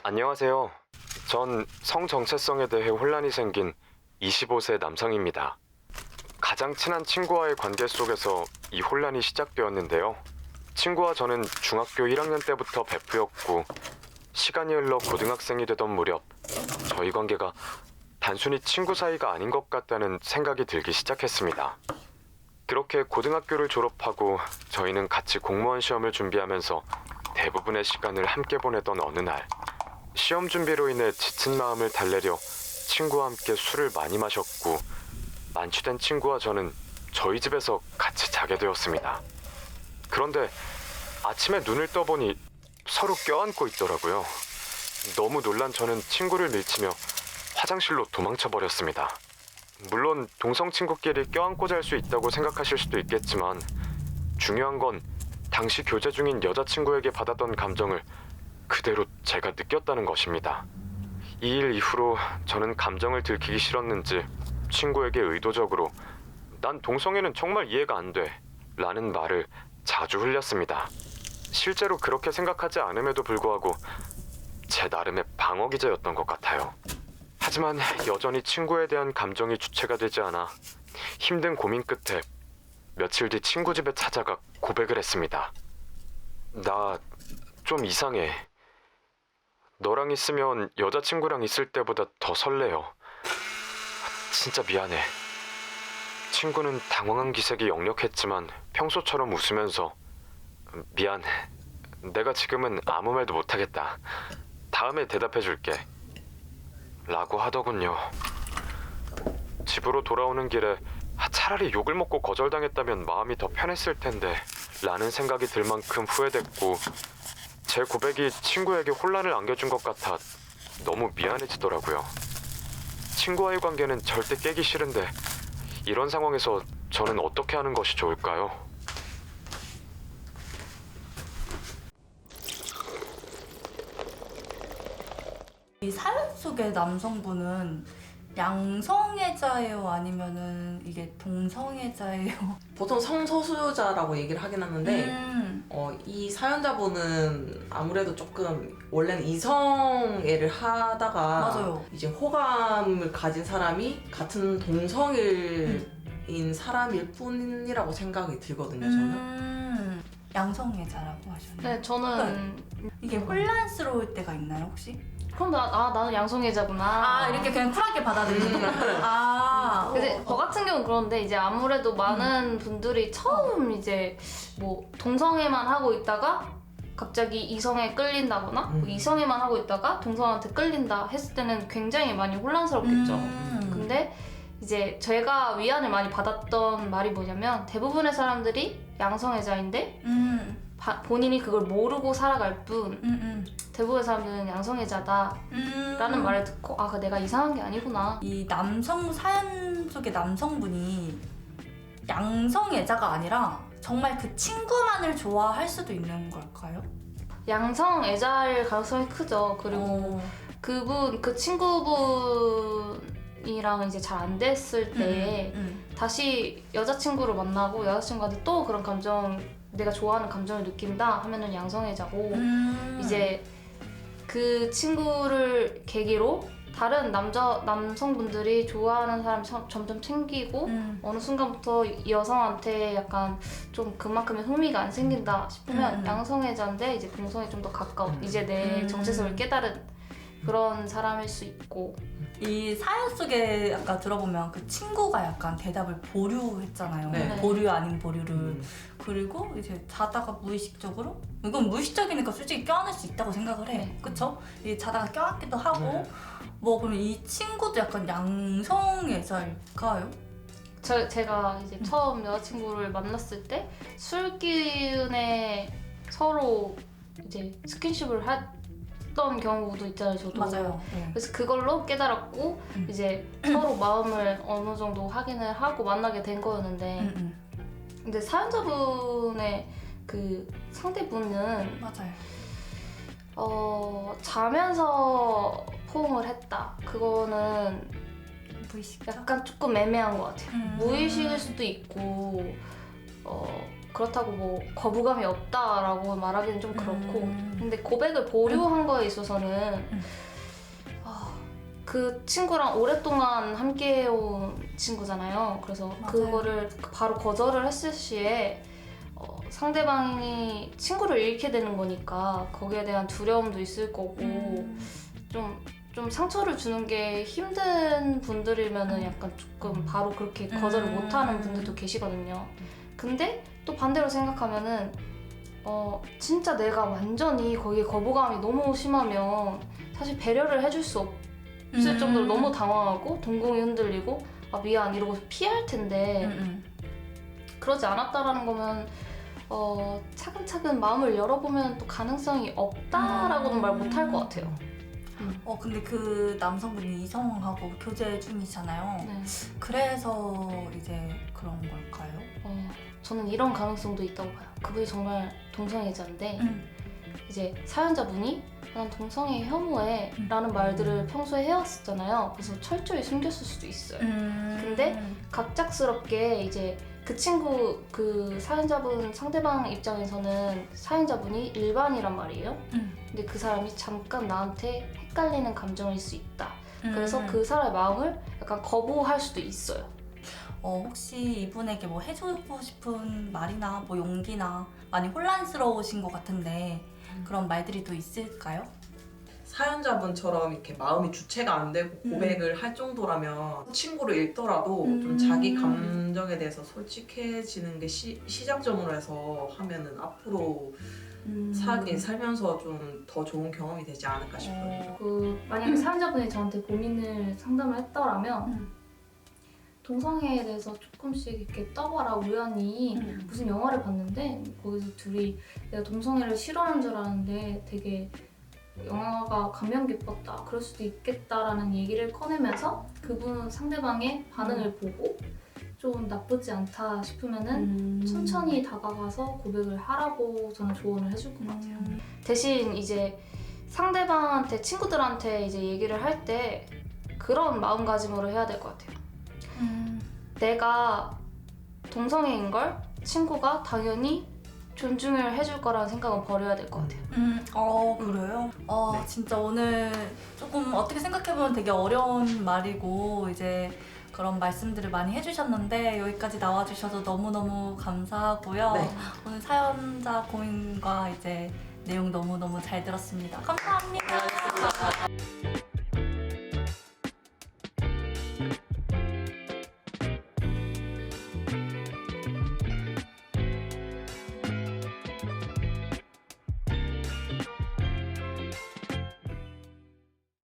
안녕하세요. 전 성정체성에 대해 혼란이 생긴 25세 남성입니다. 가장 친한 친구와의 관계 속에서 이 혼란이 시작되었는데요. 친구와 저는 중학교 1학년 때부터 베프였고 시간이 흘러 고등학생이 되던 무렵 저희 관계가 단순히 친구 사이가 아닌 것 같다는 생각이 들기 시작했습니다. 그렇게 고등학교를 졸업하고 저희는 같이 공무원 시험을 준비하면서 대부분의 시간을 함께 보내던 어느 날 시험 준비로 인해 지친 마음을 달래려 친구와 함께 술을 많이 마셨고 만취된 친구와 저는 저희 집에서 같이 자게 되었습니다. 그런데 아침에 눈을 떠보니 서로 껴안고 있더라고요. 너무 놀란 저는 친구를 밀치며 화장실로 도망쳐버렸습니다. 물론 동성 친구끼리 껴안고 잘 수 있다고 생각하실 수도 있겠지만 중요한 건 당시 교제 중인 여자친구에게 받았던 감정을 그대로 제가 느꼈다는 것입니다. 이 일 이후로 저는 감정을 들키기 싫었는지 친구에게 의도적으로 난 동성애는 정말 이해가 안 돼 라는 말을 자주 흘렸습니다. 실제로 그렇게 생각하지 않음에도 불구하고 제 나름의 방어 기제였던 것 같아요. 하지만 여전히 친구에 대한 감정이 주체가 되지 않아 힘든 고민 끝에 며칠 뒤 친구 집에 찾아가 고백을 했습니다. 나 좀 이상해. 너랑 있으면 여자친구랑 있을 때보다 더 설레요. 진짜 미안해. 친구는 당황한 기색이 역력했지만 평소처럼 웃으면서 미안. 내가 지금은 아무 말도 못하겠다. 다음에 대답해줄게. 라고 하더군요. 집으로 돌아오는 길에 차라리 욕을 먹고 거절당했다면 마음이 더 편했을 텐데 라는 생각이 들 만큼 후회됐고 제 고백이 친구에게 혼란을 안겨준 것 같아 너무 미안해지더라고요. 친구와의 관계는 절대 깨기 싫은데 이런 상황에서 저는 어떻게 하는 것이 좋을까요? 이 사연 속의 남성분은 양성애자예요? 아니면은 이게 동성애자예요? 보통 성소수자라고 얘기를 하긴 하는데 이 사연자분은 아무래도 조금 원래는 이성애를 하다가 맞아요. 이제 호감을 가진 사람이 같은 동성애인 사람일 뿐이라고 생각이 들거든요. 저는 양성애자라고 하셨나요? 네, 저는 이게 혼란스러울 때가 있나요, 혹시? 그럼 나는 양성애자구나. 이렇게 그냥 쿨하게 받아들이는 거? 근데 저 같은 경우는 그런데 이제 아무래도 많은 분들이 처음 이제 뭐 동성애만 하고 있다가 갑자기 이성에 끌린다거나 뭐 이성애만 하고 있다가 동성한테 끌린다 했을 때는 굉장히 많이 혼란스럽겠죠. 근데 이제 제가 위안을 많이 받았던 말이 뭐냐면 대부분의 사람들이 양성애자인데 본인이 그걸 모르고 살아갈 뿐 대부분의 사람들은 양성애자다 라는 말을 듣고 내가 이상한 게 아니구나. 이 남성 사연 속의 남성분이 양성애자가 아니라 정말 그 친구만을 좋아할 수도 있는 걸까요? 양성애자일 가능성이 크죠. 그리고 그 친구분이랑 이제 잘 안 됐을 때 다시 여자친구를 만나고 여자친구한테 또 그런 감정, 내가 좋아하는 감정을 느낀다 하면은 양성애자고 이제 그 친구를 계기로 다른 남성분들이 좋아하는 사람이 점점 생기고 어느 순간부터 이 여성한테 약간 좀 그만큼의 흥미가 안 생긴다 싶으면 양성애자인데 이제 동성에 좀 더 가까운 이제 내 정체성을 깨달은 그런 사람일 수 있고. 이 사연 속에 아까 들어보면 그 친구가 약간 대답을 보류했잖아요. 네. 보류 아닌 보류를. 그리고 이제 자다가 무의식적으로, 이건 무의식적이니까 솔직히 껴안을 수 있다고 생각을 해. 네. 그쵸? 이 자다가 껴안기도 하고. 그럼 이 친구도 약간 양성애자일까요? 제가 이제 처음 여자친구를 만났을 때 술 기운에 서로 이제 스킨십을 했던 경우도 있잖아요, 저도. 맞아요. 네. 그래서 그걸로 깨달았고 이제 서로 마음을 어느 정도 확인을 하고 만나게 된 거였는데 근데 사연자분의 그 상대분은 맞아요. 자면서 포옹을 했다. 그거는 무의식적? 약간 조금 애매한 것 같아요. 음. 무의식일 수도 있고 그렇다고 뭐 거부감이 없다라고 말하기는 좀 그렇고 근데 고백을 보류한 거에 있어서는 그 친구랑 오랫동안 함께해온 친구잖아요. 그래서 맞아요. 그거를 바로 거절을 했을 시에 상대방이 친구를 잃게 되는 거니까 거기에 대한 두려움도 있을 거고 좀 상처를 주는 게 힘든 분들이면은 약간 조금 바로 그렇게 거절을 못하는 분들도 계시거든요. 근데 또 반대로 생각하면은 진짜 내가 완전히 거기에 거부감이 너무 심하면 사실 배려를 해줄 수 없을 정도로 너무 당황하고 동공이 흔들리고 아 미안 이러고 피할 텐데 그러지 않았다라는 거면 차근차근 마음을 열어보면 또 가능성이 없다라고는 말 못할 것 같아요. 근데 그 남성분이 이성하고 교제 중이잖아요. 네. 그래서 이제 그런 걸까요? 저는 이런 가능성도 있다고 봐요. 그분이 정말 동성애자인데 이제 사연자분이 난 동성애 혐오해 라는 말들을 평소에 해왔었잖아요. 그래서 철저히 숨겼을 수도 있어요. 근데 갑작스럽게 이제 그 친구 그 사연자분 상대방 입장에서는 사연자분이 일반이란 말이에요. 근데 그 사람이 잠깐 나한테 헷갈리는 감정일 수 있다. 그래서 그 사람의 마음을 약간 거부할 수도 있어요. 혹시 이분에게 뭐 해주고 싶은 말이나 뭐 용기나 많이 혼란스러우신 것 같은데 그런 말들이 또 있을까요? 사연자분처럼 이렇게 마음이 주체가 안 되고 고백을 할 정도라면 친구를 잃더라도 좀 자기 감정에 대해서 솔직해지는 게 시작점으로 해서 하면은 앞으로 살면서 좀 더 좋은 경험이 되지 않을까 싶어요. 만약에 사연자분이 저한테 고민을 상담을 했더라면 동성애에 대해서 조금씩 이렇게 떠봐라 우연히 무슨 영화를 봤는데 거기서 둘이 내가 동성애를 싫어하는 줄 알았는데 되게 영화가 감명 깊었다 그럴 수도 있겠다라는 얘기를 꺼내면서 그분 상대방의 반응을 보고 좀 나쁘지 않다 싶으면은 천천히 다가가서 고백을 하라고 저는 조언을 해줄 것 같아요. 대신 이제 상대방한테 친구들한테 이제 얘기를 할 때 그런 마음가짐으로 해야 될 것 같아요. 내가 동성애인 걸 친구가 당연히 존중을 해줄 거라는 생각은 버려야 될 것 같아요. 그래요? 네. 진짜 오늘 조금 어떻게 생각해보면 되게 어려운 말이고 이제 그런 말씀들을 많이 해주셨는데 여기까지 나와주셔서 너무너무 감사하고요. 네. 오늘 사연자 고민과 이제 내용 너무너무 잘 들었습니다. 감사합니다. 고맙습니다.